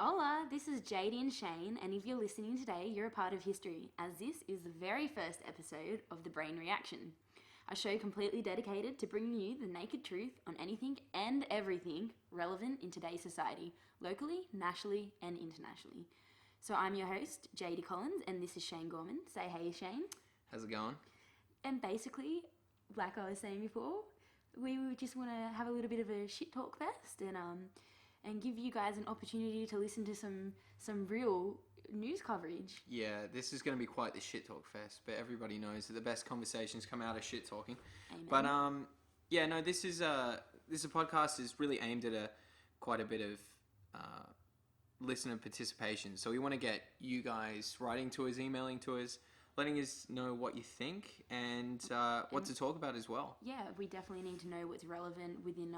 Hola, this is Jadie and Shane, and if you're listening today, you're a part of history, as this is the very first episode of The Brain Reaction, a show completely dedicated to bringing you the naked truth on anything and everything relevant in today's society, locally, nationally, and internationally. So I'm your host, Jadie Collins, and this is Shane Gorman. Say hey, Shane. How's it going? And basically, like I was saying before, we just want to have a little bit of a shit talk fest and give you guys an opportunity to listen to some real news coverage. Yeah, this is going to be quite the shit talk fest, but everybody knows that the best conversations come out of shit talking. Amen. But this is a podcast is really aimed at quite a bit of listener participation. So we want to get you guys writing to us, emailing to us, letting us know what you think and what to talk about as well. Yeah, we definitely need to know what's relevant within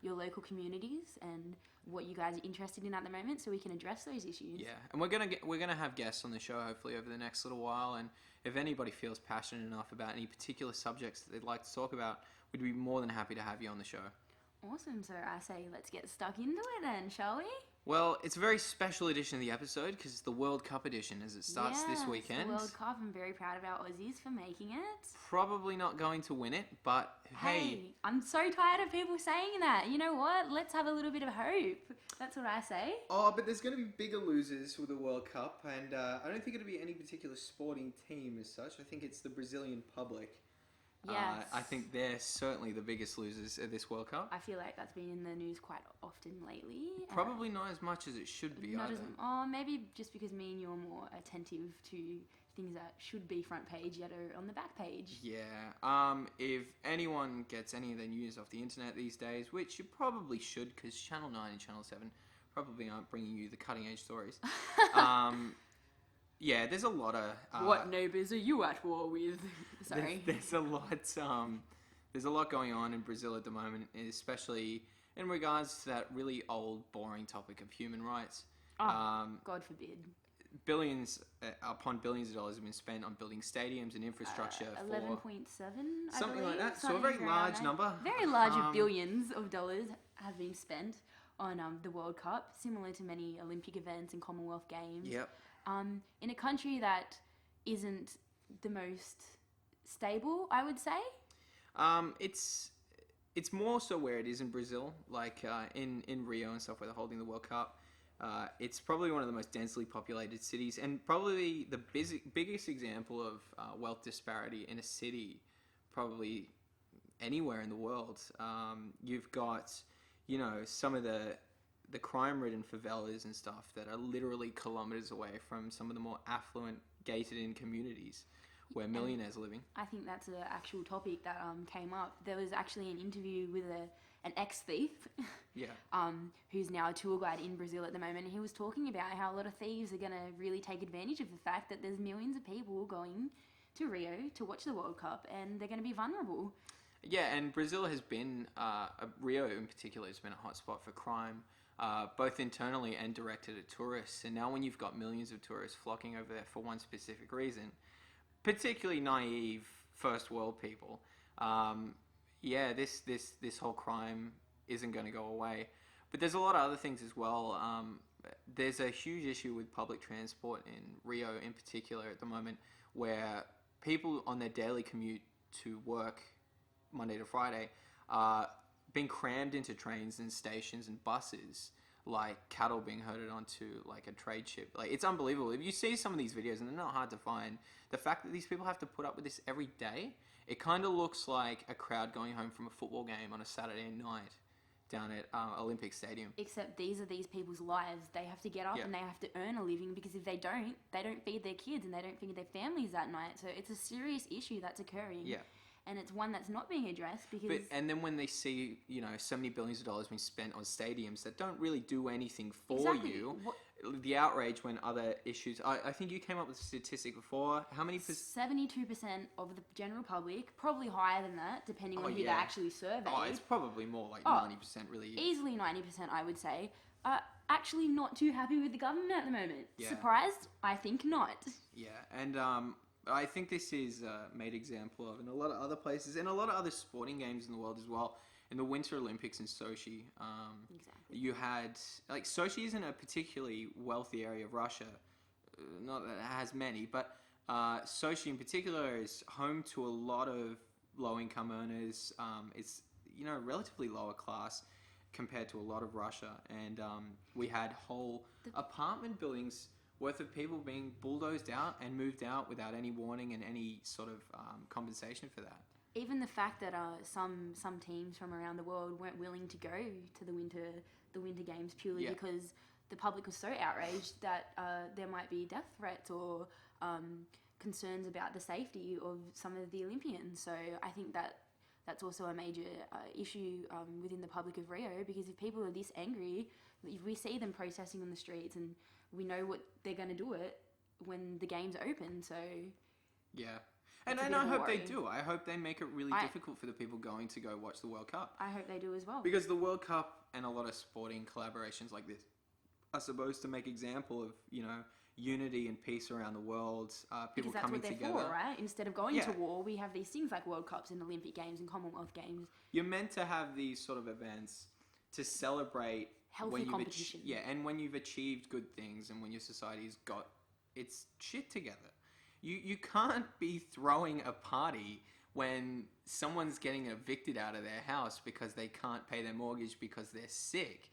your local communities and what you guys are interested in at the moment, so we can address those issues. Yeah, and we're gonna have guests on the show hopefully over the next little while. And if anybody feels passionate enough about any particular subjects that they'd like to talk about, we'd be more than happy to have you on the show. Awesome. So I say let's get stuck into it then, shall we? Well, it's a very special edition of the episode because it's the World Cup edition as it starts this weekend. The World Cup. I'm very proud of our Aussies for making it. Probably not going to win it, but hey. I'm so tired of people saying that. You know what? Let's have a little bit of hope. That's what I say. Oh, but there's going to be bigger losers with the World Cup, and I don't think it'll be any particular sporting team as such. I think it's the Brazilian public. Yes. I think they're certainly the biggest losers of this World Cup. I feel like that's been in the news quite often lately. Probably not as much as it should be either. Maybe just because me and you are more attentive to things that should be front page yet are on the back page. Yeah. If anyone gets any of their news off the internet these days, which you probably should because Channel 9 and Channel 7 probably aren't bringing you the cutting edge stories. Yeah, there's a lot of... what neighbours are you at war with? Sorry. There's a lot going on in Brazil at the moment, especially in regards to that really old, boring topic of human rights. God forbid. Billions upon billions of dollars have been spent on building stadiums and infrastructure 11.7, something like that. So a very large number. Very large billions of dollars have been spent on the World Cup, similar to many Olympic events and Commonwealth Games. Yep. In a country that isn't the most stable, I would say. It's more so where it is in Brazil, like in Rio and stuff where they're holding the World Cup. It's probably one of the most densely populated cities and probably the biggest example of wealth disparity in a city, probably anywhere in the world. You've got, some of the crime-ridden favelas and stuff that are literally kilometers away from some of the more affluent, gated-in communities where millionaires are living. I think that's an actual topic that came up. There was actually an interview with an ex-thief, who's now a tour guide in Brazil at the moment. He was talking about how a lot of thieves are going to really take advantage of the fact that there's millions of people going to Rio to watch the World Cup, and they're going to be vulnerable. Yeah, and Brazil has been, Rio in particular, has been a hotspot for crime. Both internally and directed at tourists. And now when you've got millions of tourists flocking over there for one specific reason, particularly naive first world people, this whole crime isn't going to go away. But there's a lot of other things as well. There's a huge issue with public transport in Rio in particular at the moment, where people on their daily commute to work Monday to Friday are being crammed into trains and stations and buses like cattle being herded onto like a trade ship. Like, it's unbelievable. If you see some of these videos, and they're not hard to find, the fact that these people have to put up with this every day, it kind of looks like a crowd going home from a football game on a Saturday night down at Olympic Stadium. Except these are these people's lives. They have to get up and they have to earn a living, because if they don't feed their kids and they don't feed their families that night. So it's a serious issue that's occurring. Yeah. And it's one that's not being addressed because... and then when they see, so many billions of dollars being spent on stadiums that don't really do anything for you, the outrage when other issues... I think you came up with a statistic before. How many... 72% of the general public, probably higher than that, depending on who they actually surveyed. Oh, it's probably more like 90% really. Easily 90%, I would say. Actually not too happy with the government at the moment. Yeah. Surprised? I think not. Yeah, and... I think this is made example of in a lot of other places and a lot of other sporting games in the world as well. in the Winter Olympics in Sochi, Exactly. you had, like, Sochi isn't a particularly wealthy area of Russia. Not that it has many, but Sochi in particular is home to a lot of low-income earners. It's, relatively lower class compared to a lot of Russia. And we had whole apartment buildings worth of people being bulldozed out and moved out without any warning and any sort of compensation for that. Even the fact that some teams from around the world weren't willing to go to the winter games purely because the public was so outraged that there might be death threats or concerns about the safety of some of the Olympians. So I think that's also a major issue within the public of Rio, because if people are this angry, if we see them protesting on the streets and we know what they're going to do it when the games open. So yeah. And I hope they do. I hope they make it really difficult for the people going to go watch the World Cup. I hope they do as well. Because the World Cup and a lot of sporting collaborations like this are supposed to make example of, unity and peace around the world, people coming together. Because that's what they're for, right? Instead of going to war, we have these things like World Cups and Olympic Games and Commonwealth Games. You're meant to have these sort of events to celebrate healthy competition. And when you've achieved good things and when your society's got its shit together. You can't be throwing a party when someone's getting evicted out of their house because they can't pay their mortgage because they're sick.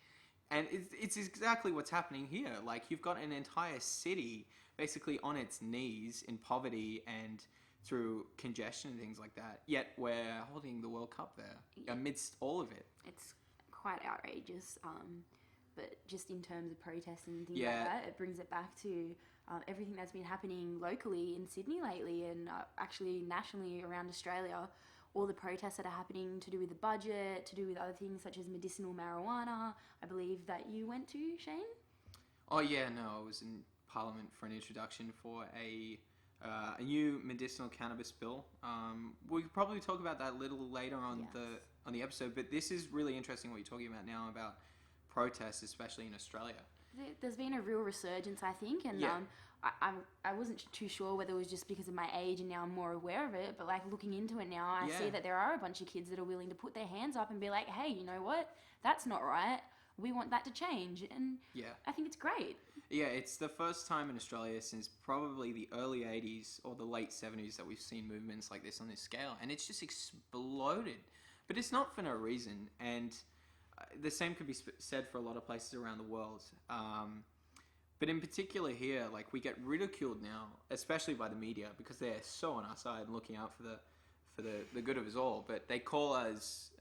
And it's exactly what's happening here. Like, you've got an entire city basically on its knees in poverty and through congestion and things like that. Yet we're holding the World Cup there amidst all of it. It's quite outrageous. But just in terms of protesting and things like that, it brings it back to everything that's been happening locally in Sydney lately and actually nationally around Australia. All the protests that are happening to do with the budget, to do with other things such as medicinal marijuana. I believe that you went to, Shane? Oh yeah, no, I was in Parliament for an introduction for a new medicinal cannabis bill. We could probably talk about that a little later on the episode, but this is really interesting what you're talking about now about protests, especially in Australia. There's been a real resurgence, I think, and I wasn't too sure whether it was just because of my age and now I'm more aware of it, but like looking into it now, I see that there are a bunch of kids that are willing to put their hands up and be like, hey, you know what? That's not right. We want that to change. And I think it's great. Yeah, it's the first time in Australia since probably the early 80s or the late 70s that we've seen movements like this on this scale, and it's just exploded. But it's not for no reason, and the same could be said for a lot of places around the world. But in particular here, like, we get ridiculed now, especially by the media, because they're so on our side and looking out for the good of us all. But they call us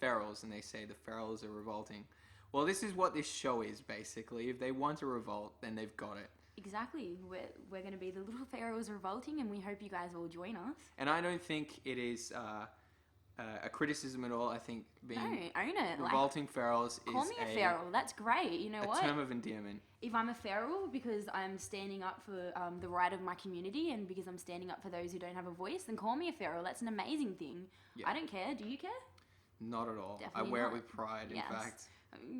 ferals, and they say the ferals are revolting. Well, this is what this show is, basically. If they want to revolt, then they've got it. Exactly. We're going to be the little ferals revolting, and we hope you guys all join us. And I don't think it is a criticism at all. I think being own it. Revolting ferals is call me a feral. That's great. You know what? A term of endearment. If I'm a feral because I'm standing up for the right of my community and because I'm standing up for those who don't have a voice, then call me a feral. That's an amazing thing. Yeah. I don't care. Do you care? Not at all. Definitely I wear not. it with pride, in fact.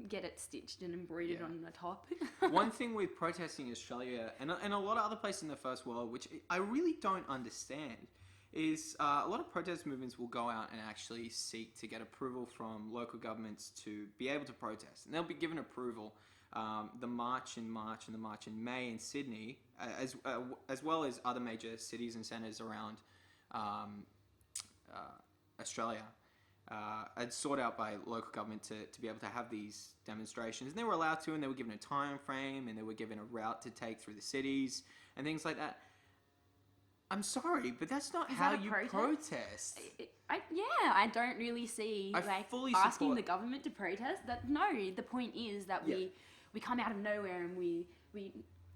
Get it stitched and embroidered on the top. One thing with protesting in Australia and a lot of other places in the first world, which I really don't understand, is a lot of protest movements will go out and actually seek to get approval from local governments to be able to protest. And they'll be given approval. The March in March and the March in May in Sydney, as well as other major cities and centres around Australia, had sought out by local government to be able to have these demonstrations. And they were allowed to, and they were given a time frame, and they were given a route to take through the cities and things like that. I'm sorry, but that's not how you protest. I don't really see asking the government to protest. The point is that we come out of nowhere and we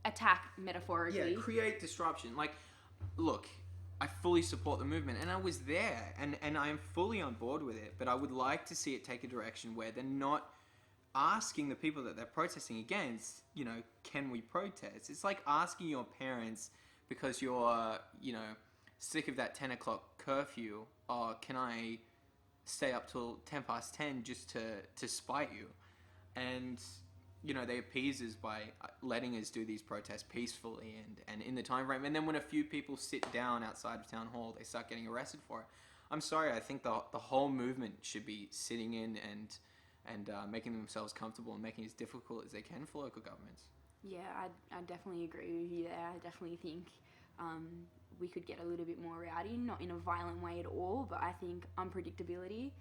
attack metaphorically. Yeah, create disruption. Like, look, I fully support the movement, and I was there, and I am fully on board with it, but I would like to see it take a direction where they're not asking the people that they're protesting against, can we protest? It's like asking your parents, because you're, sick of that 10 o'clock curfew, can I stay up till 10 past 10 just to spite you? And, they appease us by letting us do these protests peacefully and in the time frame. And then when a few people sit down outside of town hall, they start getting arrested for it. I'm sorry, I think the whole movement should be sitting in and making themselves comfortable and making it as difficult as they can for local governments. Yeah, I definitely agree with you there. I definitely think we could get a little bit more rowdy, not in a violent way at all, but I think unpredictability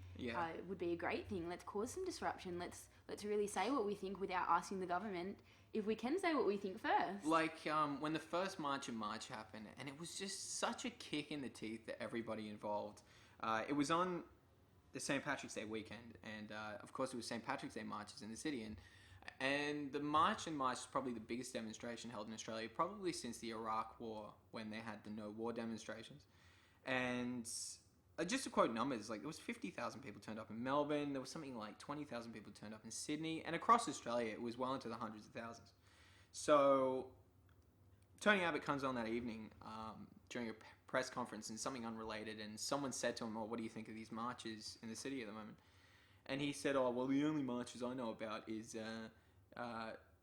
would be a great thing. Let's cause some disruption. Let's really say what we think without asking the government if we can say what we think first. Like when the first March in March happened, and it was just such a kick in the teeth to everybody involved. It was on the St. Patrick's Day weekend, and of course it was St. Patrick's Day marches in the city, and the March in March is probably the biggest demonstration held in Australia, probably since the Iraq War, when they had the no war demonstrations. And just to quote numbers, like there was 50,000 people turned up in Melbourne, there was something like 20,000 people turned up in Sydney, and across Australia it was well into the hundreds of thousands. So Tony Abbott comes on that evening during a press conference and something unrelated, and someone said to him, "Oh, what do you think of these marches in the city at the moment?" And he said, "Oh, well, the only marches I know about is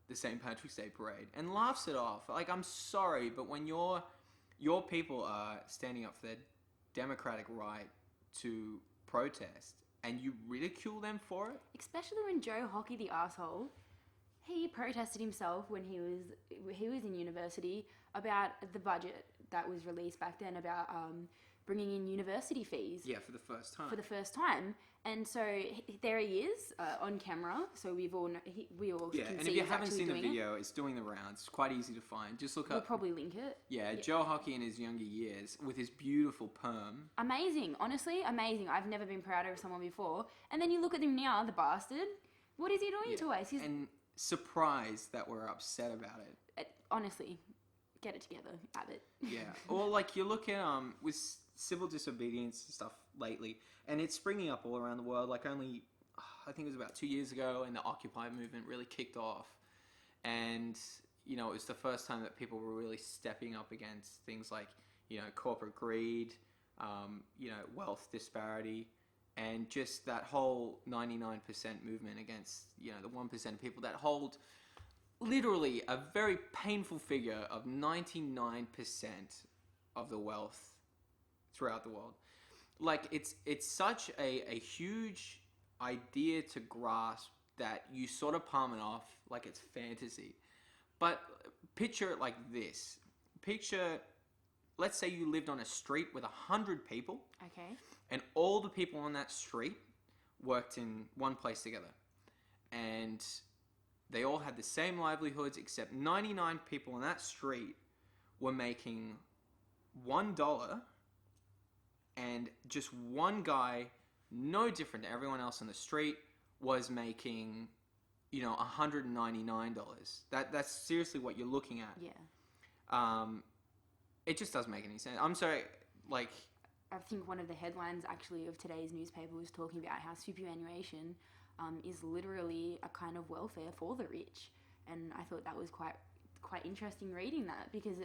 the St. Patrick's Day parade," and laughs it off. Like, I'm sorry, but when your people are standing up for their democratic right to protest and you ridicule them for it, especially when Joe Hockey, the asshole, he protested himself when he was in university about the budget that was released back then about bringing in university fees. Yeah, for the first time. And so there he is on camera. So we all can see. And if you haven't seen the video, it's doing the rounds. It's quite easy to find. Just look up. We'll probably link it. Yeah, Joe Hockey in his younger years with his beautiful perm. Amazing, honestly, amazing. I've never been prouder of someone before. And then you look at him now, the bastard. What is he doing to us? And surprised that we're upset about it. Honestly, get it together, Abbott. Yeah. Or like you look at with civil disobedience and stuff lately, and it's springing up all around the world. Like I think it was about 2 years ago, and the Occupy movement really kicked off, and it was the first time that people were really stepping up against things like corporate greed, wealth disparity, and just that whole 99% movement against the 1% of people that hold literally a very painful figure of 99% of the wealth throughout the world. Like it's such a huge idea to grasp that you sort of palm it off like it's fantasy. But picture it like this. Let's say you lived on a street with 100 people. Okay. And all the people on that street worked in one place together. And they all had the same livelihoods, except 99 people on that street were making $1, and just one guy, no different to everyone else on the street, was making, $199. That's seriously what you're looking at. Yeah. It just doesn't make any sense. I'm sorry, like... I think one of the headlines, actually, of today's newspaper was talking about how superannuation is literally a kind of welfare for the rich. And I thought that was quite interesting reading that, because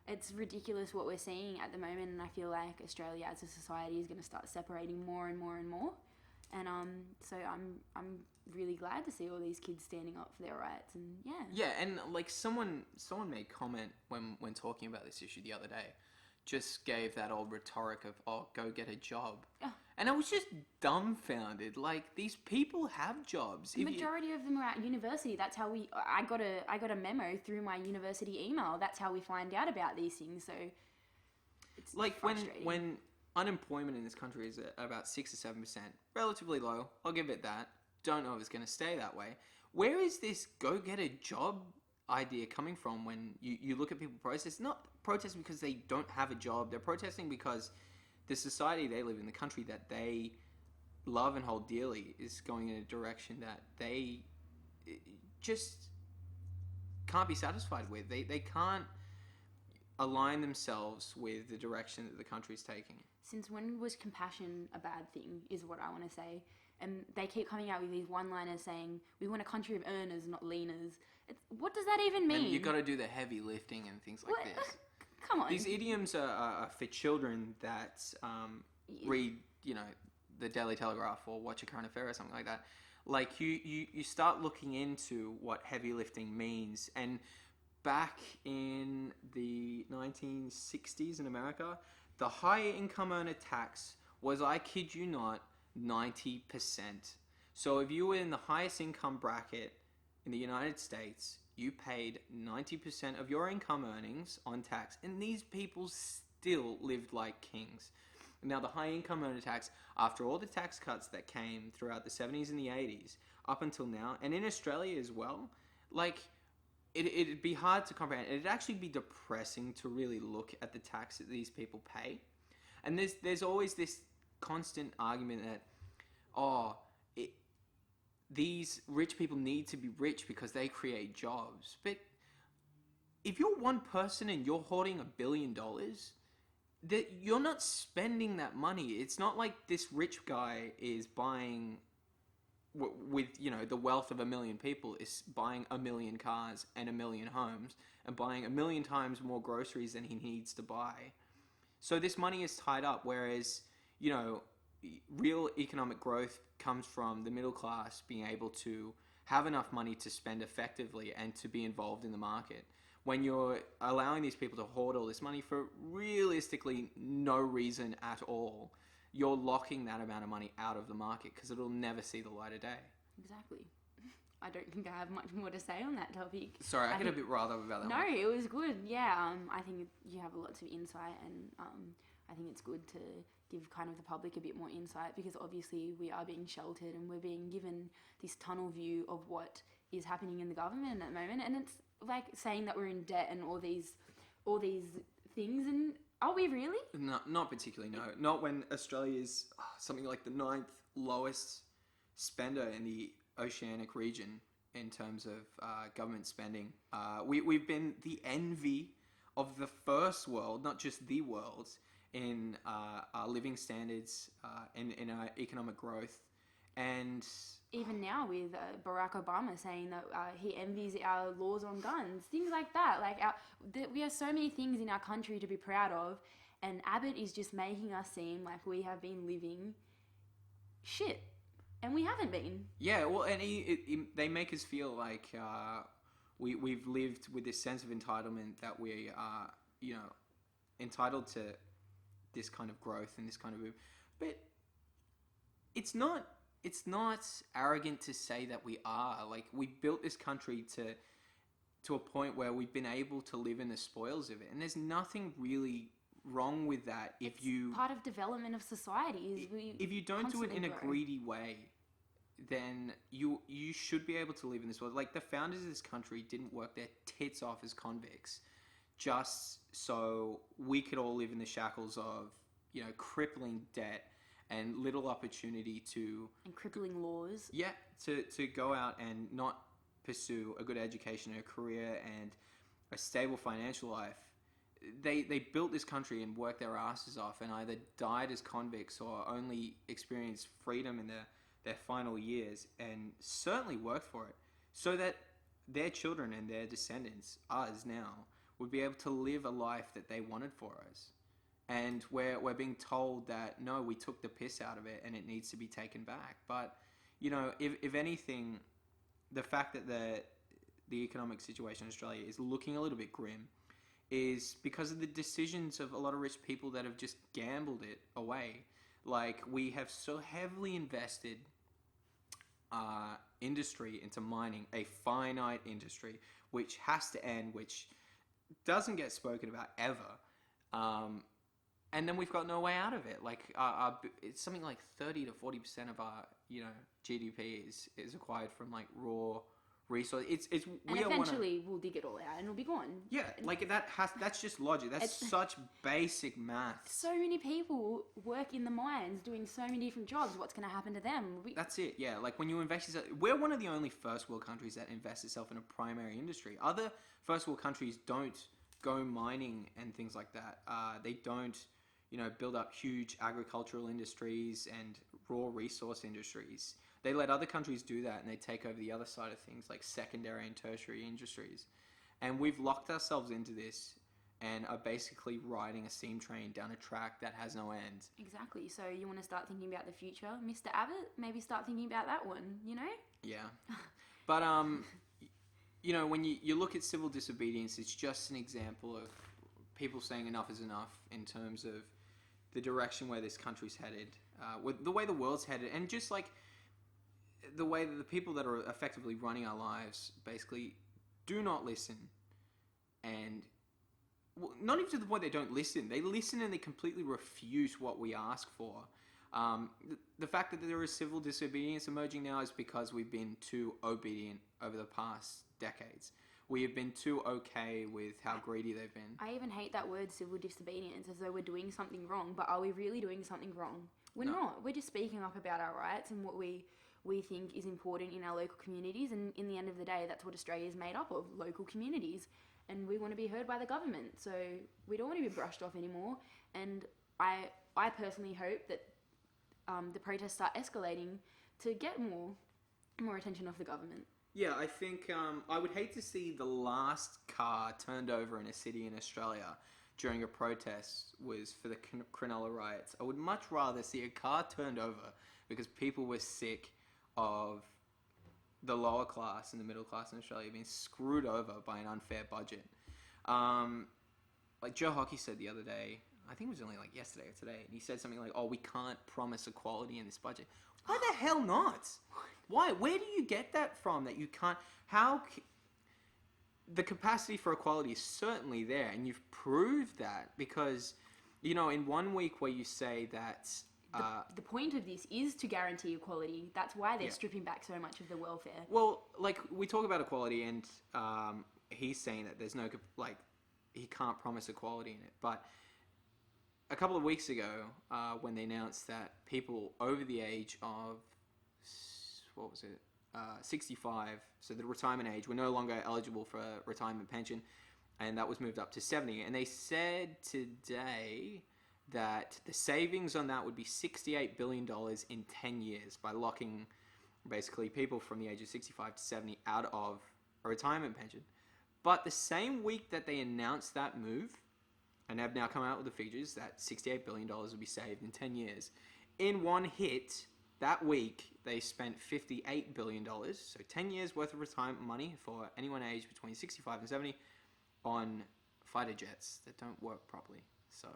it's ridiculous what we're seeing at the moment, and I feel like Australia as a society is going to start separating more and more and more. And so I'm really glad to see all these kids standing up for their rights, and yeah, and like someone made comment when talking about this issue the other day, just gave that old rhetoric of, "Oh, go get a job." Yeah. And I was just dumbfounded. Like, these people have jobs. The majority of them are at university. That's how I got a memo through my university email. That's how we find out about these things. So it's like frustrating. when unemployment in this country is at about 6 or 7%, relatively low. I'll give it that. Don't know if it's going to stay that way. Where is this go get a job idea coming from when you look at people protest? Not protesting because they don't have a job. They're protesting because the society they live in, the country that they love and hold dearly, is going in a direction that they just can't be satisfied with. They can't align themselves with the direction that the country is taking. Since when was compassion a bad thing, is what I want to say. And they keep coming out with these one-liners saying, we want a country of earners, not leaners. What does that even mean? And you've got to do the heavy lifting and things like this. Come on. These idioms are for children that read, the Daily Telegraph or watch a current affair or something like that. Like, you start looking into what heavy lifting means. And back in the 1960s in America, the high income earner tax was, I kid you not, 90%. So if you were in the highest income bracket in the United States, you paid 90% of your income earnings on tax, and these people still lived like kings. Now, the high income earner tax, after all the tax cuts that came throughout the 70s and the 80s, up until now, and in Australia as well, like, it'd be hard to comprehend. It'd actually be depressing to really look at the tax that these people pay. And there's always this constant argument that, these rich people need to be rich because they create jobs. But if you're one person and you're hoarding $1 billion, that you're not spending that money. It's not like this rich guy is buying, with the wealth of 1 million people, is buying 1 million cars and 1 million homes and buying 1 million times more groceries than he needs to buy. So this money is tied up, whereas real economic growth comes from the middle class being able to have enough money to spend effectively and to be involved in the market. When you're allowing these people to hoard all this money for realistically no reason at all, you're locking that amount of money out of the market because it'll never see the light of day. Exactly. I don't think I have much more to say on that topic. Sorry, I get a bit riled up about that No, one. it was good. Yeah, I think you have lots of insight, and I think it's good to give kind of the public a bit more insight, because obviously we are being sheltered and we're being given this tunnel view of what is happening in the government at the moment, and it's like saying that we're in debt and all these things, and are we really? No, not particularly, no. Not when Australia is something like the 9th lowest spender in the oceanic region in terms of government spending. We've been the envy of the first world, not just the world, in our living standards, in our economic growth. And even now with Barack Obama saying that he envies our laws on guns, things like that. Like we have so many things in our country to be proud of, and Abbott is just making us seem like we have been living shit, and we haven't been. Yeah, well, and they make us feel like we've lived with this sense of entitlement, that we are, entitled to this kind of growth and this kind of move. But it's not arrogant to say that we are. Like, we built this country to a point where we've been able to live in the spoils of it, and there's nothing really wrong with that. If you part of development of society is if you don't do it in a greedy way, then you should be able to live in this world. Like, the founders of this country didn't work their tits off as convicts just so we could all live in the shackles of crippling debt and little opportunity and crippling laws. Yeah, to go out and not pursue a good education, a career, and a stable financial life. They built this country and worked their asses off, and either died as convicts or only experienced freedom in their final years, and certainly worked for it, so that their children and their descendants, us now, would be able to live a life that they wanted for us. And we're being told that, no, we took the piss out of it and it needs to be taken back. But, if anything, the fact that the economic situation in Australia is looking a little bit grim is because of the decisions of a lot of rich people that have just gambled it away. Like, we have so heavily invested industry into mining, a finite industry, which has to end, which doesn't get spoken about ever. And then we've got no way out of it. Like, it's something like 30 to 40% of our, GDP is acquired from like raw resource. And eventually we'll dig it all out and it'll be gone. Yeah, like that's just logic. That's such basic math. So many people work in the mines doing so many different jobs. What's going to happen to them? That's it. Yeah, like when you invest, we're one of the only first world countries that invest itself in a primary industry. Other first world countries don't go mining and things like that. They don't, build up huge agricultural industries and raw resource industries. They let other countries do that, and they take over the other side of things, like secondary and tertiary industries. And we've locked ourselves into this and are basically riding a steam train down a track that has no end. Exactly. So you want to start thinking about the future, Mr. Abbott? Maybe start thinking about that one, Yeah. But, when you look at civil disobedience, it's just an example of people saying enough is enough in terms of the direction where this country's headed, with the way the world's headed, and just like the way that the people that are effectively running our lives basically do not listen, and not even to the point they don't listen. They listen and they completely refuse what we ask for. The fact that there is civil disobedience emerging now is because we've been too obedient over the past decades. We have been too okay with how greedy they've been. I even hate that word, civil disobedience, as though we're doing something wrong. But are we really doing something wrong? We're not. We're just speaking up about our rights and what we think is important in our local communities. And in the end of the day, that's what Australia is made up of, local communities. And we want to be heard by the government. So we don't want to be brushed off anymore. And I personally hope that the protests start escalating to get more attention off the government. Yeah, I think I would hate to see the last car turned over in a city in Australia during a protest was for the Cronulla riots. I would much rather see a car turned over because people were sick of the lower class and the middle class in Australia being screwed over by an unfair budget. Like Joe Hockey said the other day, I think it was only like yesterday or today, and he said something like, "Oh, we can't promise equality in this budget." Why the hell not? Why? Where do you get that from? That you can't? The capacity for equality is certainly there, and you've proved that because, in 1 week where you say that. The point of this is to guarantee equality. That's why they're stripping back so much of the welfare. Well, like, we talk about equality, and he's saying that there's no, like, he can't promise equality in it. But a couple of weeks ago, when they announced that people over the age of, 65, so the retirement age, were no longer eligible for a retirement pension, and that was moved up to 70. And they said today that the savings on that would be $68 billion in 10 years by locking basically people from the age of 65 to 70 out of a retirement pension. But the same week that they announced that move, and have now come out with the figures that $68 billion would be saved in 10 years, in one hit, that week, they spent $58 billion, so 10 years worth of retirement money for anyone aged between 65 and 70 on fighter jets that don't work properly. So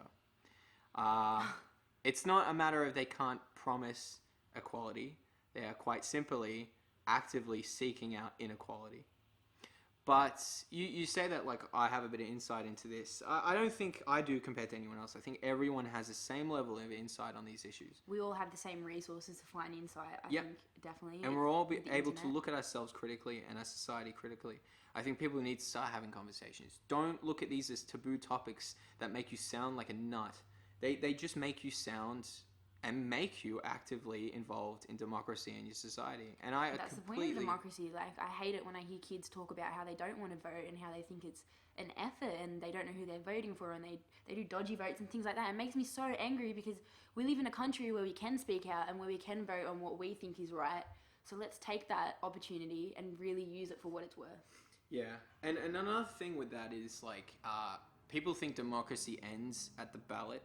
it's not a matter of they can't promise equality. They are quite simply actively seeking out inequality. But you say that, like, I have a bit of insight into this. I don't think I do compared to anyone else. I think everyone has the same level of insight on these issues. We all have the same resources to find insight, I think, definitely. And we're all able to look at ourselves critically and our society critically. I think people need to start having conversations. Don't look at these as taboo topics that make you sound like a nut. They just make you sound and make you actively involved in democracy and your society. And that's the point of democracy. Like, I hate it when I hear kids talk about how they don't want to vote and how they think it's an effort and they don't know who they're voting for and they do dodgy votes and things like that. It makes me so angry because we live in a country where we can speak out and where we can vote on what we think is right. So let's take that opportunity and really use it for what it's worth. Yeah. And another thing with that is, like, people think democracy ends at the ballot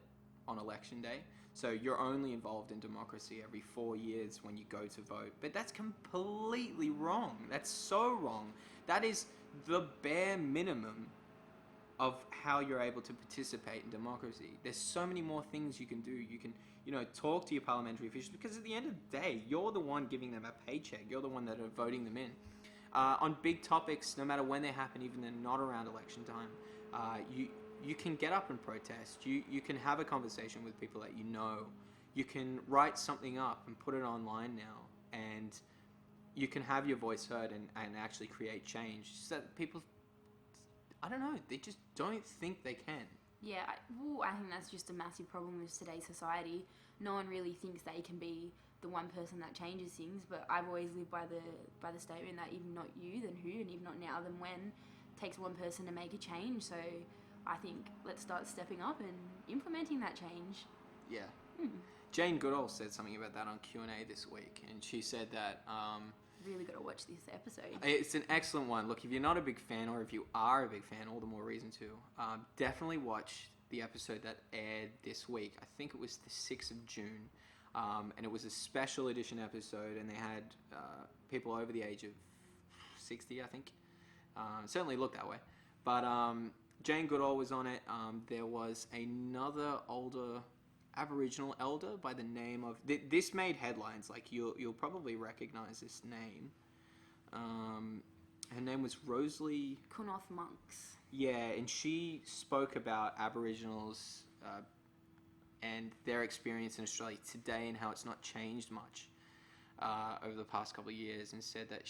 on election day. So you're only involved in democracy every 4 years when you go to vote. But that's completely wrong. That's so wrong. That is the bare minimum of how you're able to participate in democracy. There's so many more things you can do. You can, talk to your parliamentary officials because at the end of the day, you're the one giving them a paycheck. You're the one that are voting them in. On big topics, no matter when they happen, even they're not around election time, you can get up and protest. You can have a conversation with people that you know. You can write something up and put it online now. And you can have your voice heard and actually create change. It's just that people, I don't know, they just don't think they can. Yeah, I think that's just a massive problem with today's society. No one really thinks they can be the one person that changes things. But I've always lived by the statement that if not you, then who? And if not now, then when? It takes one person to make a change. So I think let's start stepping up and implementing that change. Yeah. Jane Goodall said something about that on Q&A this week, and she said that really got to watch this episode. It's an excellent one. Look, if you're not a big fan, or if you are a big fan, all the more reason to. Definitely watch the episode that aired this week. I think it was the 6th of June, and it was a special edition episode, and they had people over the age of 60, I think. Certainly looked that way. But Jane Goodall was on it. There was another older Aboriginal elder by the name of... This made headlines. Like, you'll probably recognize this name. Her name was Rosalie... Kunoth Monks. Yeah, and she spoke about Aboriginals and their experience in Australia today and how it's not changed much over the past couple of years, and said that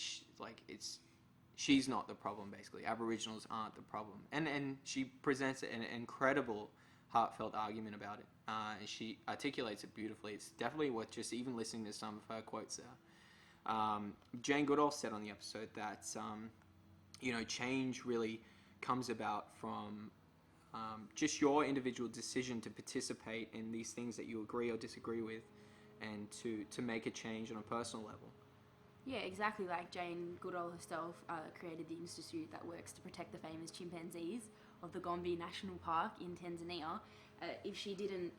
she's not the problem, basically. Aboriginals aren't the problem. And she presents an incredible, heartfelt argument about it. And she articulates it beautifully. It's definitely worth just even listening to some of her quotes there. Jane Goodall said on the episode that, change really comes about from just your individual decision to participate in these things that you agree or disagree with, and to make a change on a personal level. Yeah, exactly. Like Jane Goodall herself created the institute that works to protect the famous chimpanzees of the Gombe National Park in Tanzania. If she didn't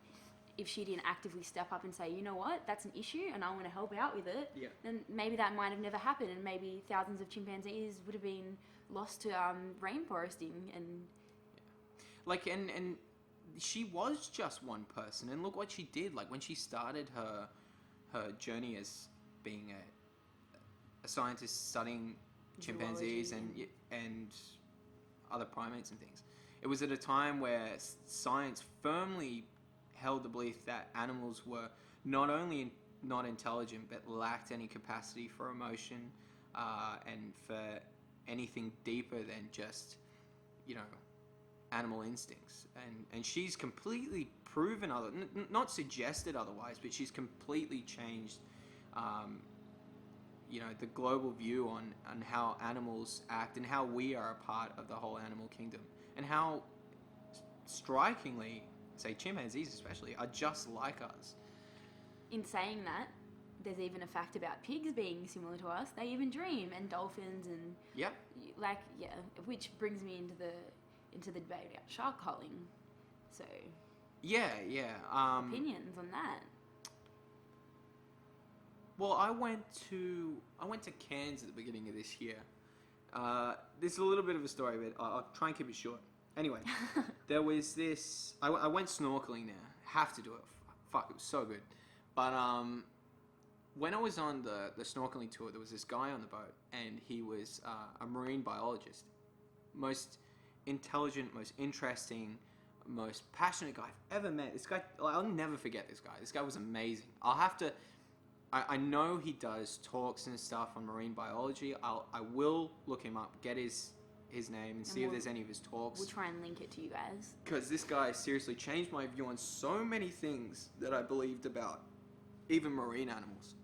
actively step up and say, you know what, that's an issue and I want to help out with it, then maybe that might have never happened, and maybe thousands of chimpanzees would have been lost to rainforesting. And and she was just one person, and look what she did. Like, when she started her journey as being a scientist studying chimpanzees and other primates and things, it was at a time where science firmly held the belief that animals were not only not intelligent but lacked any capacity for emotion and for anything deeper than just animal instincts. And she's completely proven not suggested otherwise, but she's completely changed the global view on how animals act and how we are a part of the whole animal kingdom, and how strikingly, say chimpanzees especially, are just like us. In saying that, there's even a fact about pigs being similar to us. They even dream, and dolphins, and which brings me into the debate about shark culling. So opinions on that? Well, I went to Cairns at the beginning of this year. This is a little bit of a story, but I'll try and keep it short. Anyway, there was this... I went snorkeling there. Have to do it. Fuck, it was so good. But when I was on the snorkeling tour, there was this guy on the boat, and he was a marine biologist. Most intelligent, most interesting, most passionate guy I've ever met. This guy, I'll never forget this guy. This guy was amazing. I know he does talks and stuff on marine biology. I will look him up, get his name, and see if there's any of his talks. We'll try and link it to you guys. Because this guy seriously changed my view on so many things that I believed about even marine animals.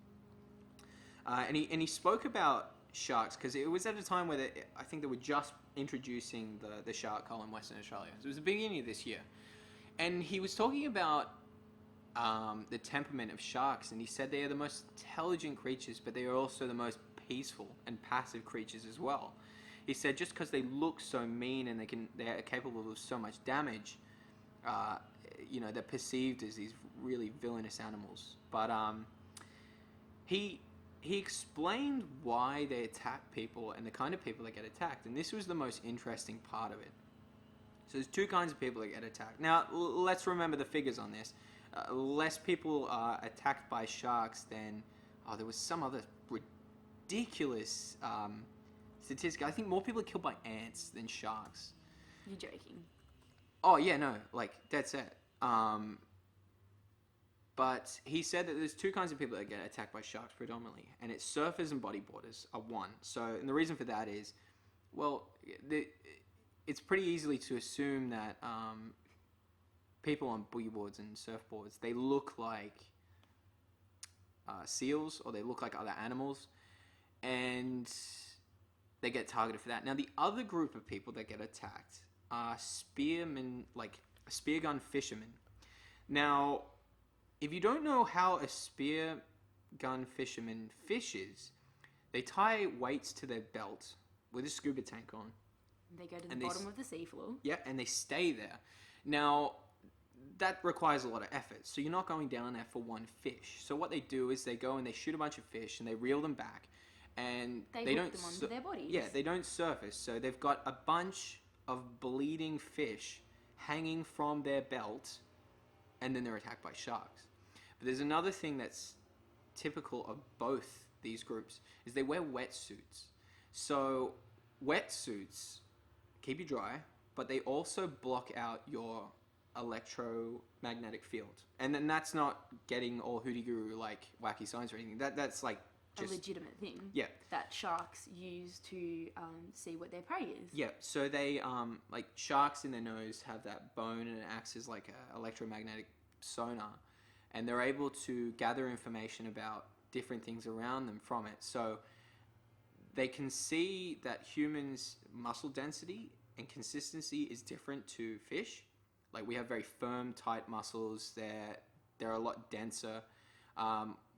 And he spoke about sharks, because it was at a time where I think they were just introducing the shark cull in Western Australia. So it was the beginning of this year. And he was talking about the temperament of sharks, and he said they are the most intelligent creatures, but they are also the most peaceful and passive creatures as well. He said just because they look so mean and they're capable of so much damage, they're perceived as these really villainous animals. But he explained why they attack people and the kind of people that get attacked, and this was the most interesting part of it. So there's two kinds of people that get attacked. Now, let's remember the figures on this. Less people are attacked by sharks than... there was some other ridiculous statistic. I think more people are killed by ants than sharks. You're joking. Oh, yeah, no. Dead set. But he said that there's two kinds of people that get attacked by sharks predominantly, and it's surfers and bodyboarders are one. So, and the reason for that is, it's pretty easily to assume that people on boogie boards and surfboards, they look like seals, or they look like other animals, and they get targeted for that. Now, the other group of people that get attacked are spearmen, like spear gun fishermen. Now, if you don't know how a spear gun fisherman fishes, they tie weights to their belt with a scuba tank on. They go to the bottom of the seafloor. Yeah, and they stay there. Now, that requires a lot of effort. So you're not going down there for one fish. So what they do is they go and they shoot a bunch of fish and they reel them back. And they hook them onto their bodies. Yeah, they don't surface. So they've got a bunch of bleeding fish hanging from their belt and then they're attacked by sharks. But there's another thing that's typical of both these groups is they wear wetsuits. So wetsuits keep you dry, but they also block out your electromagnetic field. And then that's not getting all hooty-guru like wacky science or anything. That's like just a legitimate thing. Yeah. That sharks use to see what their prey is. Yeah. So they like sharks in their nose have that bone and it acts as like a electromagnetic sonar, and they're able to gather information about different things around them from it. So they can see that humans' muscle density and consistency is different to fish. Like we have very firm, tight muscles. They're a lot denser.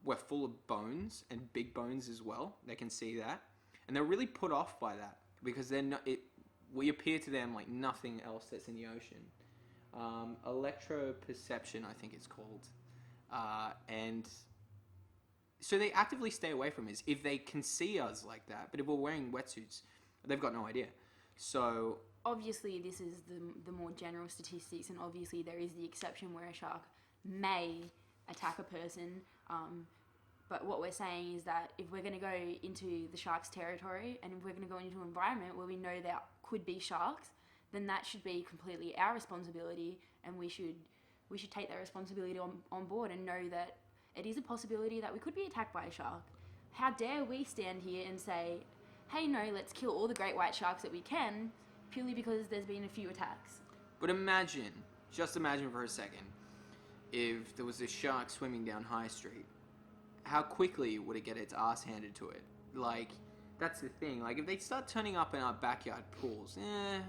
We're full of bones and big bones as well. They can see that, and they're really put off by that because they're not. We appear to them like nothing else that's in the ocean. Electroreception, I think it's called, and so they actively stay away from us if they can see us like that. But if we're wearing wetsuits, they've got no idea. So obviously, this is the more general statistics, and obviously there is the exception where a shark may attack a person. But what we're saying is that if we're going to go into the shark's territory, and if we're going to go into an environment where we know there could be sharks, then that should be completely our responsibility, and we should take that responsibility on board and know that it is a possibility that we could be attacked by a shark. How dare we stand here and say, hey, no, let's kill all the great white sharks that we can, purely because there's been a few attacks. But just imagine for a second, if there was a shark swimming down High Street, how quickly would it get its ass handed to it? Like, that's the thing. Like, if they start turning up in our backyard pools,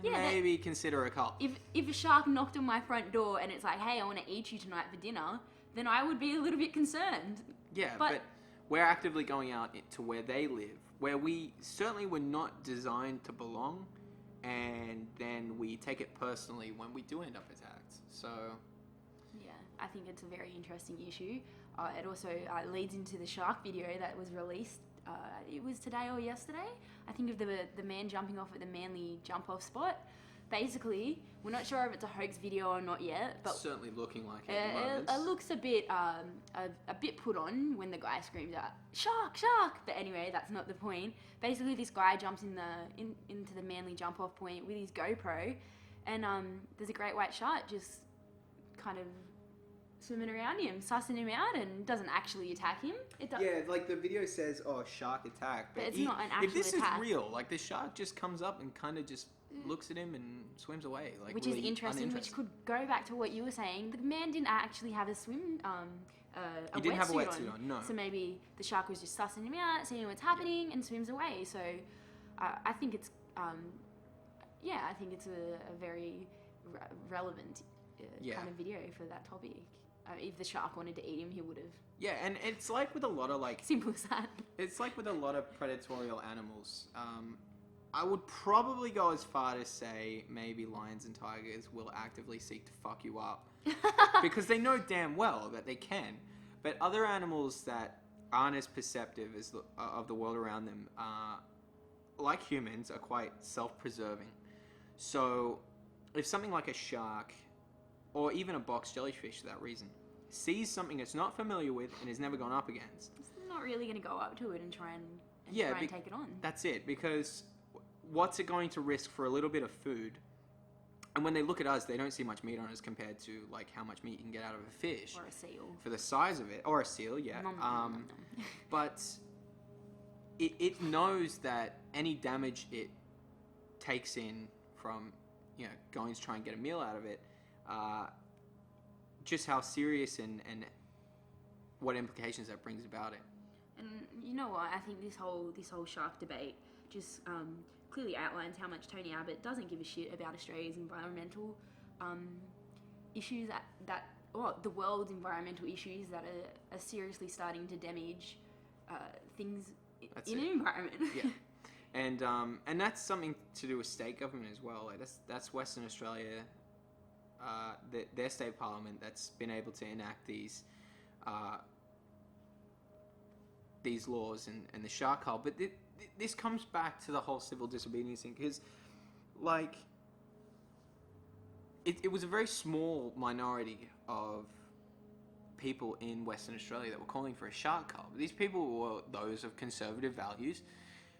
maybe consider a cult. If a shark knocked on my front door and it's like, hey, I want to eat you tonight for dinner, then I would be a little bit concerned. Yeah, but we're actively going out to where they live, where we certainly were not designed to belong, and then we take it personally when we do end up attacked. So yeah, I think it's a very interesting issue. It also leads into the shark video that was released. It was today or yesterday. I think of the man jumping off at the Manly jump off spot. Basically, we're not sure if it's a hoax video or not yet, but it's certainly looking like it at the moment. It looks a bit put on when the guy screams out "Shark, shark!" But anyway, that's not the point. Basically, this guy jumps into the Manly jump off point with his GoPro, and there's a great white shark just kind of swimming around him, sussing him out, and doesn't actually attack him. Yeah, like the video says, "Oh, shark attack," but it's not an actual attack. If this is real, like the shark just comes up and kind of just looks at him and swims away, like which really is interesting. Which could go back to what you were saying. The man didn't actually have a swim. He didn't have a wetsuit on. No. So maybe the shark was just sussing him out, seeing what's happening, and swims away. So I think it's I think it's a very relevant kind of video for that topic. If the shark wanted to eat him, he would have. Yeah, and it's like with a lot of simple as that. It's like with a lot of predatory animals. I would probably go as far to say maybe lions and tigers will actively seek to fuck you up because they know damn well that they can. But other animals that aren't as perceptive as of the world around them, like humans, are quite self-preserving. So if something like a shark, or even a box jellyfish for that reason, sees something it's not familiar with and has never gone up against, it's not really going to go up to it and try and take it on. That's it, because what's it going to risk for a little bit of food? And when they look at us, they don't see much meat on us compared to like how much meat you can get out of a fish. Or a seal. For the size of it. Or a seal, yeah. But it knows that any damage it takes in from, going to try and get a meal out of it, just how serious and what implications that brings about it. And you know what? I think this whole shark debate just clearly outlines how much Tony Abbott doesn't give a shit about Australia's environmental issues the world's environmental issues that are seriously starting to damage things in an environment. Yeah. And that's something to do with state government as well. Like that's Western Australia, their state parliament that's been able to enact these laws and the shark hull. But this comes back to the whole civil disobedience thing, because like it was a very small minority of people in Western Australia that were calling for a shark cull. These people were those of conservative values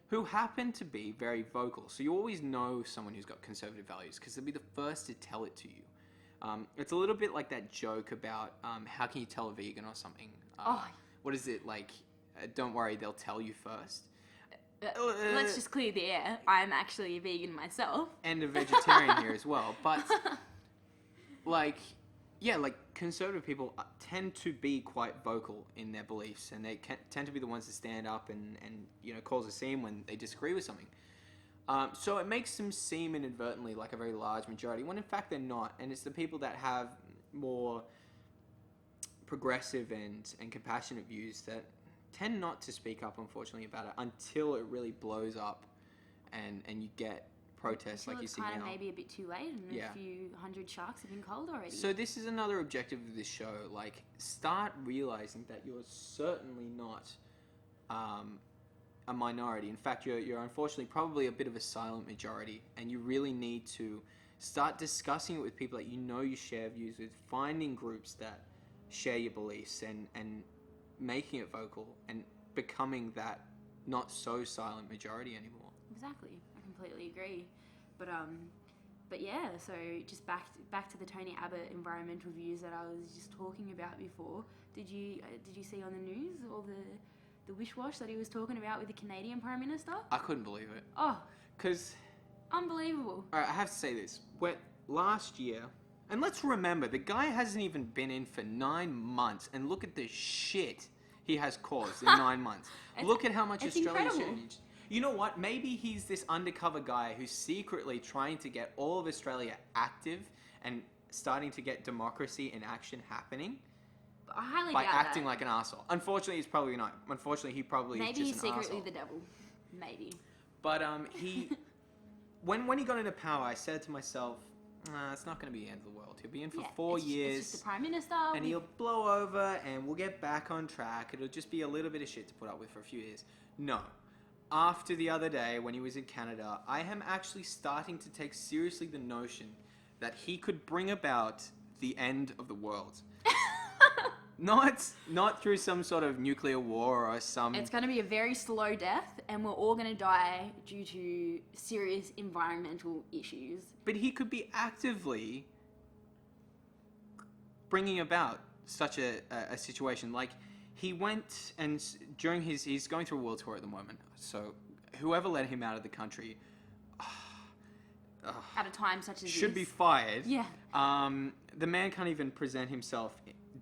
who happen to be very vocal. So you always know someone who's got conservative values because they'll be the first to tell it to you. It's a little bit like that joke about how can you tell a vegan or something? What is it like? Don't worry, they'll tell you first. Let's just clear the air. I'm actually a vegan myself. And a vegetarian here as well. But, like conservative people tend to be quite vocal in their beliefs, and they tend to be the ones to stand up and cause a scene when they disagree with something. So it makes them seem inadvertently like a very large majority, when in fact they're not. And it's the people that have more progressive and compassionate views that tend not to speak up, unfortunately, about it until it really blows up and you get protests like you see now. It's kind of maybe a bit too late, and a few hundred sharks have been culled already. So this is another objective of this show. Like, start realizing that you're certainly not a minority. In fact, you're unfortunately probably a bit of a silent majority, and you really need to start discussing it with people that you share views with, finding groups that share your beliefs and making it vocal and becoming that not so silent majority anymore. Exactly, I completely agree. But yeah, so just back to the Tony Abbott environmental views that I was just talking about before. Did you see on the news all the wish-wash that he was talking about with the Canadian Prime Minister? I couldn't believe it. Oh, because unbelievable. All right, I have to say this. Last year, and let's remember, the guy hasn't even been in for 9 months, and look at the shit he has caused in 9 months. Look at how much Australia's changed. You know what? Maybe he's this undercover guy who's secretly trying to get all of Australia active and starting to get democracy in action happening. I highly by doubt acting that. like an arsehole. Unfortunately, he's probably not. Unfortunately, he probably maybe is he's just an secretly arsehole. the devil. Maybe. But he, when he got into power, I said to myself, it's not going to be the end of the world. He'll be in for 4 years. It's just the Prime Minister. And he'll blow over and we'll get back on track. It'll just be a little bit of shit to put up with for a few years. No. After the other day, when he was in Canada, I am actually starting to take seriously the notion that he could bring about the end of the world. Not through some sort of nuclear war or some... It's going to be a very slow death, and we're all going to die due to serious environmental issues. But he could be actively bringing about such a situation. Like, he went and during he's going through a world tour at the moment. So whoever let him out of the country... at a time such as should this. be fired. Yeah. The man can't even present himself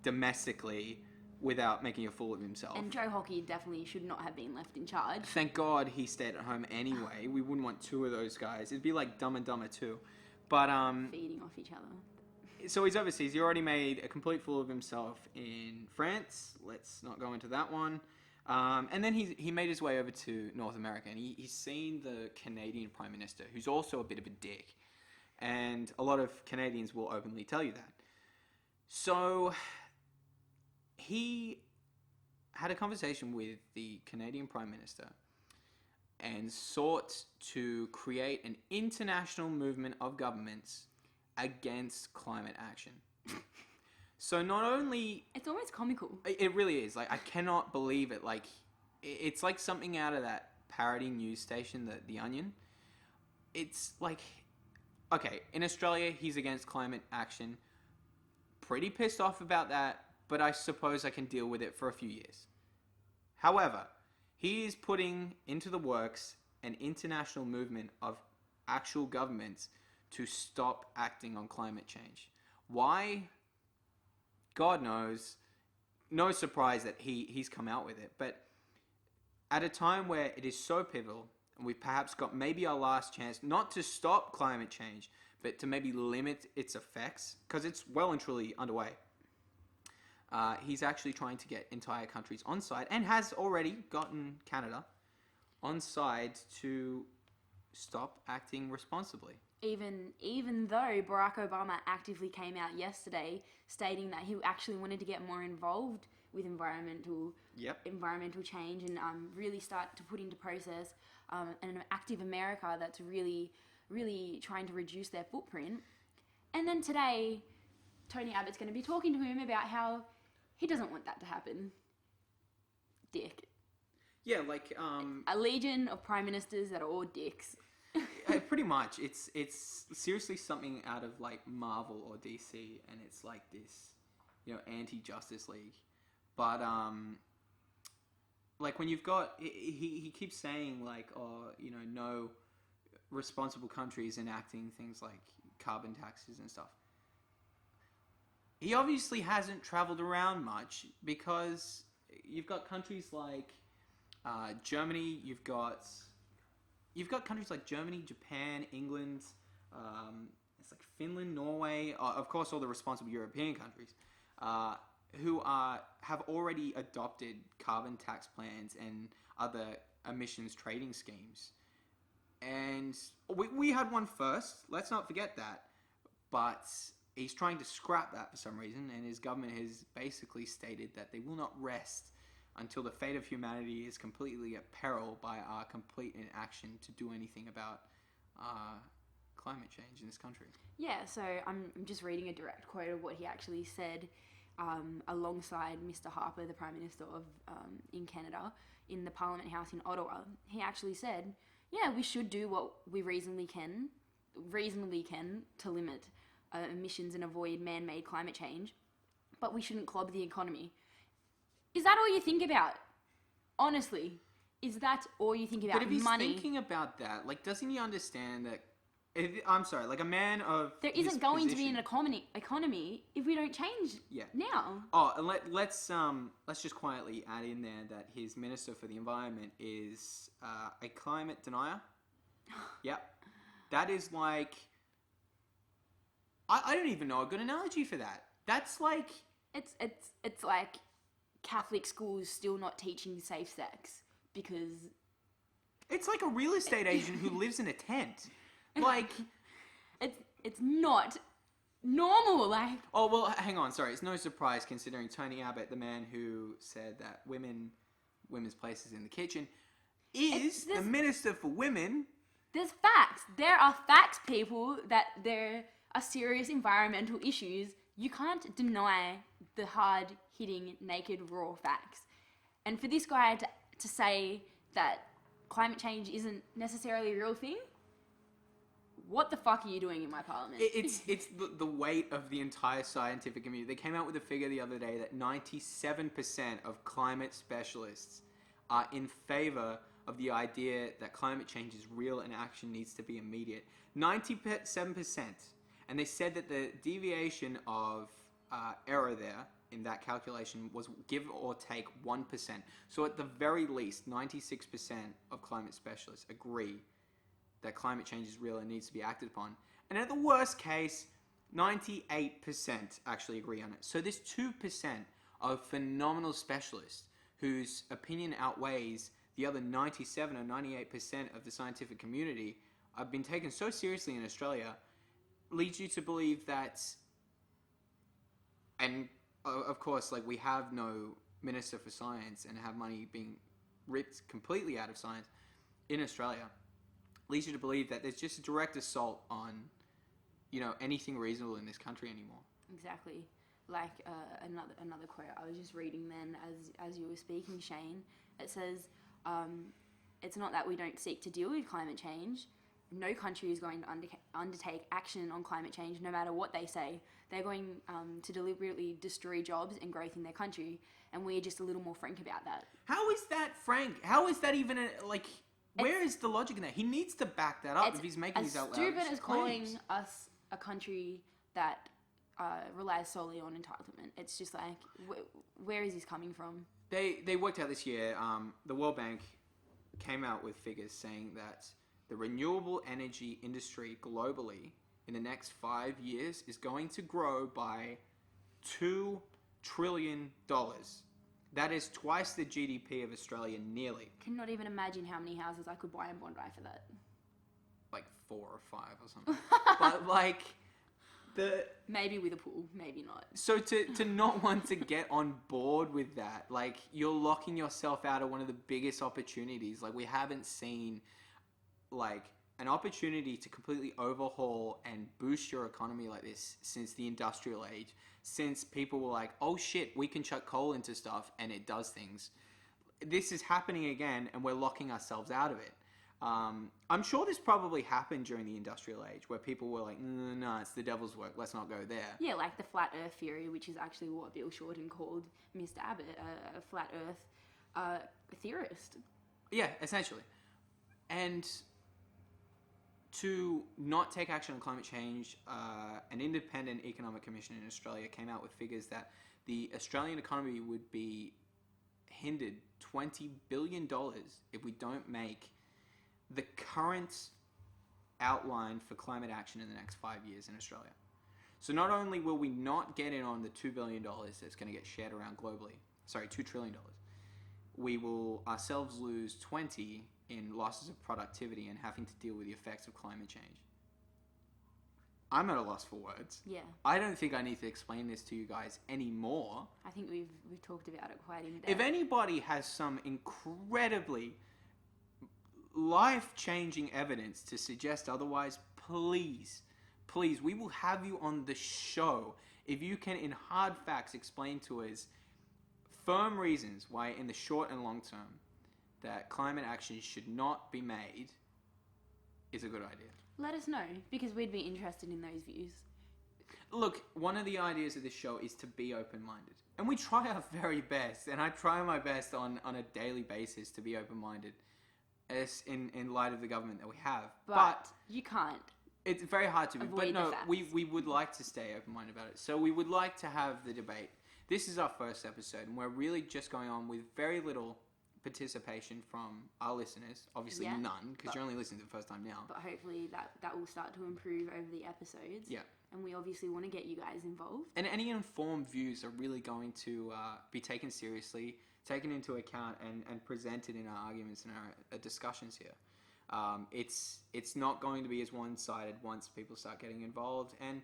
domestically without making a fool of himself. And Joe Hockey definitely should not have been left in charge. Thank God he stayed at home anyway. We wouldn't want two of those guys. It'd be like Dumb and Dumber 2. But feeding off each other. So he's overseas. He already made a complete fool of himself in France. Let's not go into that one. And then he made his way over to North America, and he's seen the Canadian Prime Minister, who's also a bit of a dick. And a lot of Canadians will openly tell you that. So he had a conversation with the Canadian Prime Minister and sought to create an international movement of governments against climate action. So not only... It's almost comical. It really is. Like, I cannot believe it. Like, it's like something out of that parody news station, The Onion. It's like... Okay, in Australia, he's against climate action. Pretty pissed off about that, but I suppose I can deal with it for a few years. However, he is putting into the works an international movement of actual governments to stop acting on climate change. Why? God knows. No surprise that he's come out with it. But at a time where it is so pivotal, and we've perhaps got maybe our last chance not to stop climate change, but to maybe limit its effects, because it's well and truly underway. He's actually trying to get entire countries on side, and has already gotten Canada on side to stop acting responsibly. Even though Barack Obama actively came out yesterday stating that he actually wanted to get more involved with environmental change and really start to put into process an active America that's really, really trying to reduce their footprint. And then today, Tony Abbott's going to be talking to him about how He doesn't want that to happen. Dick. Yeah, like A legion of prime ministers that are all dicks. pretty much. It's seriously something out of like Marvel or DC, and it's like this, anti-Justice League. But like when you've got he keeps saying like, no responsible countries enacting things like carbon taxes and stuff. He obviously hasn't traveled around much, because you've got countries like Germany, you've got countries like Germany, Japan, England, it's like Finland, Norway, of course all the responsible European countries, who have already adopted carbon tax plans and other emissions trading schemes. And we had one first, let's not forget that. But he's trying to scrap that for some reason, and his government has basically stated that they will not rest until the fate of humanity is completely at peril by our complete inaction to do anything about climate change in this country. Yeah, so I'm just reading a direct quote of what he actually said alongside Mr. Harper, the Prime Minister of in Canada, in the Parliament House in Ottawa. He actually said, yeah, we should do what we reasonably can to limit emissions and avoid man-made climate change, but we shouldn't clog the economy. Is that all you think about? Honestly, is that all you think about? But if he's money? thinking about that, like, doesn't he understand that? I'm sorry, like a man of There his isn't going to be position- an economy if we don't change now. Oh, and let's just quietly add in there that his Minister for the Environment is a climate denier. Yep, that is like, I don't even know a good analogy for that. That's like It's like Catholic schools still not teaching safe sex because it's like a real estate agent who lives in a tent. Like, it's not normal. Like, oh well, hang on. Sorry, it's no surprise considering Tony Abbott, the man who said that women's place is in the kitchen, is the Minister for Women. There's facts. There are facts, people, that there are serious environmental issues. You can't deny the hard-hitting, naked, raw facts. And for this guy to say that climate change isn't necessarily a real thing, what the fuck are you doing in my parliament? It's the weight of the entire scientific community. They came out with a figure the other day that 97% of climate specialists are in favor of the idea that climate change is real and action needs to be immediate. 97%. And they said that the deviation of error there in that calculation was give or take 1%. So at the very least, 96% of climate specialists agree that climate change is real and needs to be acted upon. And at the worst case, 98% actually agree on it. So this 2% of phenomenal specialists whose opinion outweighs the other 97 or 98% of the scientific community have been taken so seriously in Australia, leads you to believe that, and of course, like, we have no Minister for Science and have money being ripped completely out of science in Australia, leads you to believe that there's just a direct assault on, anything reasonable in this country anymore. Exactly. Like another quote I was just reading then as you were speaking, Shane. It says, it's not that we don't seek to deal with climate change. No country is going to undertake action on climate change, no matter what they say. They're going to deliberately destroy jobs and growth in their country, and we're just a little more frank about that. How is that frank? How is that even where is the logic in that? He needs to back that up if he's making these outlandish claims. As stupid as calling us a country that relies solely on entitlement. It's just like, where is this coming from? They worked out this year, the World Bank came out with figures saying that the renewable energy industry globally in the next 5 years is going to grow by $2 trillion. That is twice the GDP of Australia, nearly. Cannot even imagine how many houses I could buy in Bondi for that. Like 4 or 5 or something. But maybe with a pool, maybe not. So to not want to get on board with that, like, you're locking yourself out of one of the biggest opportunities. Like, we haven't seen, like, an opportunity to completely overhaul and boost your economy like this since the industrial age, since people were like, oh shit, we can chuck coal into stuff and it does things. This is happening again, and we're locking ourselves out of it. I'm sure this probably happened during the industrial age, where people were like, no, it's the devil's work, let's not go there. Yeah, like the flat earth theory, which is actually what Bill Shorten called Mr. Abbott, a flat earth theorist. Yeah, essentially. And to not take action on climate change, an independent economic commission in Australia came out with figures that the Australian economy would be hindered $20 billion if we don't make the current outline for climate action in the next 5 years in Australia. So not only will we not get in on the $2 billion that's going to get shared around globally, $2 trillion, we will ourselves lose 20 in losses of productivity and having to deal with the effects of climate change. I'm at a loss for words. Yeah. I don't think I need to explain this to you guys anymore. I think we've talked about it quite in depth. If anybody has some incredibly life-changing evidence to suggest otherwise, please, we will have you on the show if you can, in hard facts, explain to us firm reasons why in the short and long term that climate action should not be made is a good idea. Let us know, because we'd be interested in those views. Look, one of the ideas of this show is to be open-minded. And we try our very best, and I try my best on a daily basis to be open-minded in light of the government that we have. But you can't. It's very hard to be. But no, the facts. we would like to stay open-minded about it. So we would like to have the debate. This is our first episode, and we're really just going on with very little participation from our listeners. Obviously none, because you're only listening to the first time now. But hopefully that will start to improve over the episodes. Yeah. And we obviously want to get you guys involved. And any informed views are really going to be taken seriously, taken into account, and presented in our arguments and our discussions here. It's not going to be as one-sided once people start getting involved. And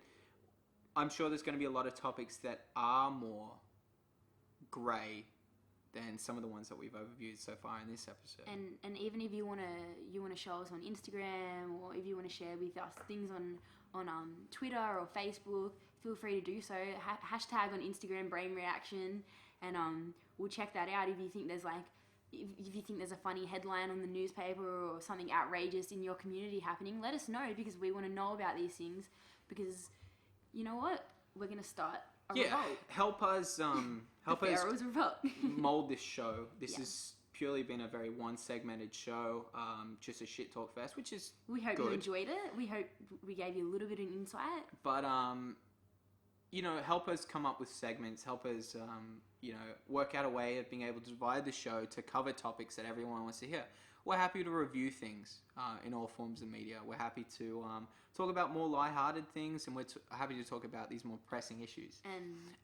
I'm sure there's going to be a lot of topics that are more grey than some of the ones that we've overviewed so far in this episode. And even if you wanna show us on Instagram, or if you wanna share with us things on Twitter or Facebook, feel free to do so. Hashtag on Instagram Brain Reaction, and we'll check that out. If you think there's a funny headline on the newspaper or something outrageous in your community happening, let us know, because we want to know about these things. Because you know what, we're gonna start a revolt. Help us Revolt. mold this show. This has purely been a very one-segmented show, just a shit talk fest, which is We hope good. you enjoyed it. We hope we gave you a little bit of insight. But help us come up with segments. Help us work out a way of being able to divide the show to cover topics that everyone wants to hear. We're happy to review things in all forms of media. We're happy to talk about more lighthearted things, and we're happy to talk about these more pressing issues.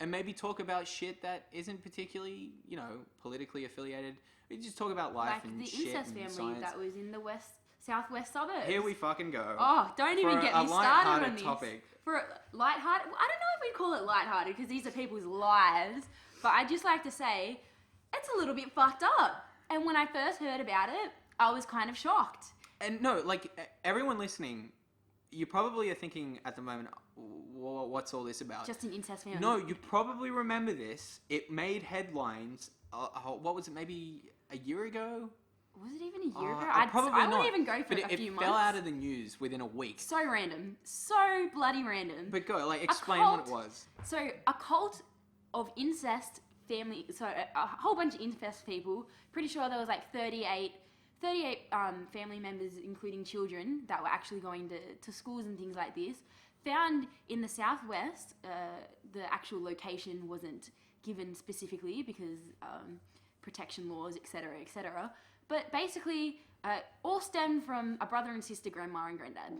And maybe talk about shit that isn't particularly, politically affiliated. We just talk about life like and the shit incest and family science. that was in the southwest suburbs. Here we fucking go. Oh, don't even get me started on this. Topic. For lighthearted, I don't know if we'd call it lighthearted, because these are people's lives. But I just like to say, it's a little bit fucked up. And when I first heard about it, I was kind of shocked. And no, everyone listening, you probably are thinking at the moment, what's all this about? Just an incest family. No, you probably remember this. It made headlines. What was it? Maybe a year ago? Was it even a year ago? Probably I not. wouldn't even go for but a few months. It fell out of the news within a week. So random. So bloody random. But go, explain what it was. So, a cult of incest family, so a whole bunch of incest people, pretty sure there was 38 family members, including children, that were actually going to schools and things like this, found in the southwest. The actual location wasn't given specifically because protection laws, etc. But basically, all stemmed from a brother and sister, grandma and granddad.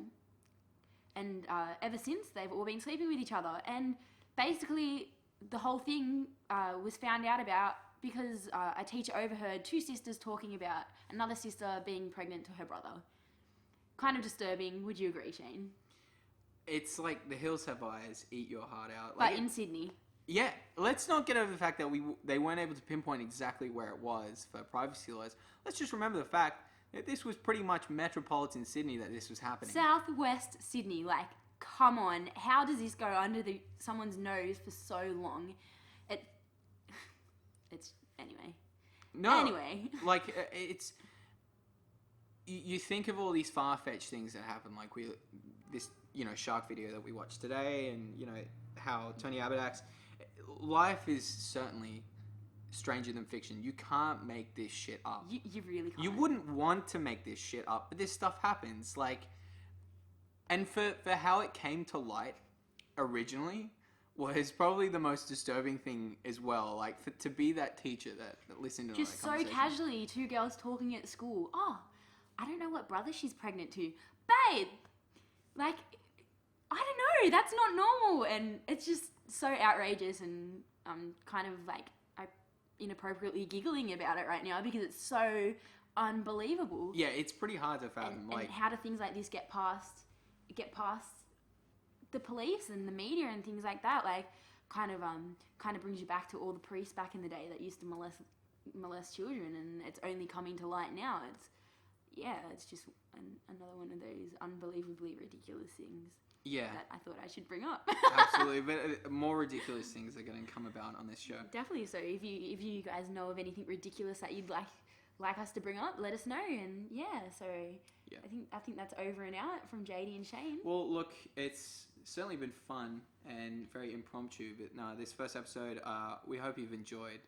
And ever since, they've all been sleeping with each other. And basically, the whole thing was found out about because a teacher overheard two sisters talking about another sister being pregnant to her brother. Kind of disturbing, would you agree, Shane? It's like The Hills Have Eyes, eat your heart out. But in Sydney. Yeah, let's not get over the fact that they weren't able to pinpoint exactly where it was for privacy laws. Let's just remember the fact This was pretty much metropolitan Sydney that this was happening. Southwest Sydney, like, come on. How does this go under someone's nose for so long? It's anyway. No. Anyway. Like, it's... You think of all these far-fetched things that happen, like this, shark video that we watched today, and, how Tony Abbott acts. Life is certainly stranger than fiction. You can't make this shit up. You really can't. You wouldn't want to make this shit up, but this stuff happens. Like, and for how it came to light originally was probably the most disturbing thing as well. Like, to be that teacher that listened to just all that so conversation. casually, two girls talking at school. Oh, I don't know what brother she's pregnant to. Babe! Like, I don't know. That's not normal. And it's just so outrageous, and I'm kind of like inappropriately giggling about it right now because it's so unbelievable. Yeah, it's pretty hard to fathom. And how do things like this get past the police and the media and things like that? Like, kind of brings you back to all the priests back in the day that used to molest children, and it's only coming to light now. It's just another one of those unbelievably ridiculous things. Yeah. That I thought I should bring up. Absolutely, but more ridiculous things are going to come about on this show. Definitely. So if you guys know of anything ridiculous that you'd like us to bring up, let us know. And I think that's over and out from Jadie and Shane. Well, look, it's certainly been fun and very impromptu, but no, this first episode, we hope you've enjoyed.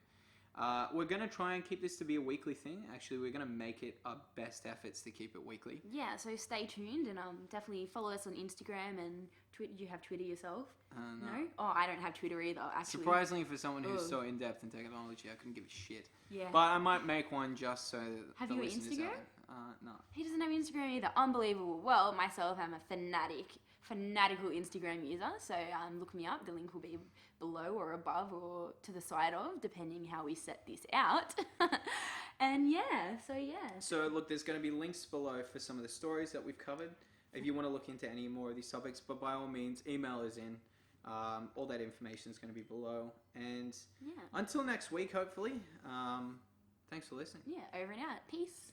We're going to try and keep this to be a weekly thing. Actually, we're going to make it our best efforts to keep it weekly. Yeah, so stay tuned and definitely follow us on Instagram and Twitter. Do you have Twitter yourself? No? Oh, I don't have Twitter either, actually. Surprisingly, for someone who's so in-depth in technology, I couldn't give a shit. Yeah. But I might make one just so that have the you listeners Instagram? No. He doesn't have Instagram either. Unbelievable. Well, myself, I'm a fanatical Instagram user, so look me up. The link will be below or above or to the side of, depending how we set this out. And So look, there's going to be links below for some of the stories that we've covered if you want to look into any more of these topics, but by all means, email us in. All that information is going to be below. And until next week, hopefully, thanks for listening. Yeah, over and out. Peace.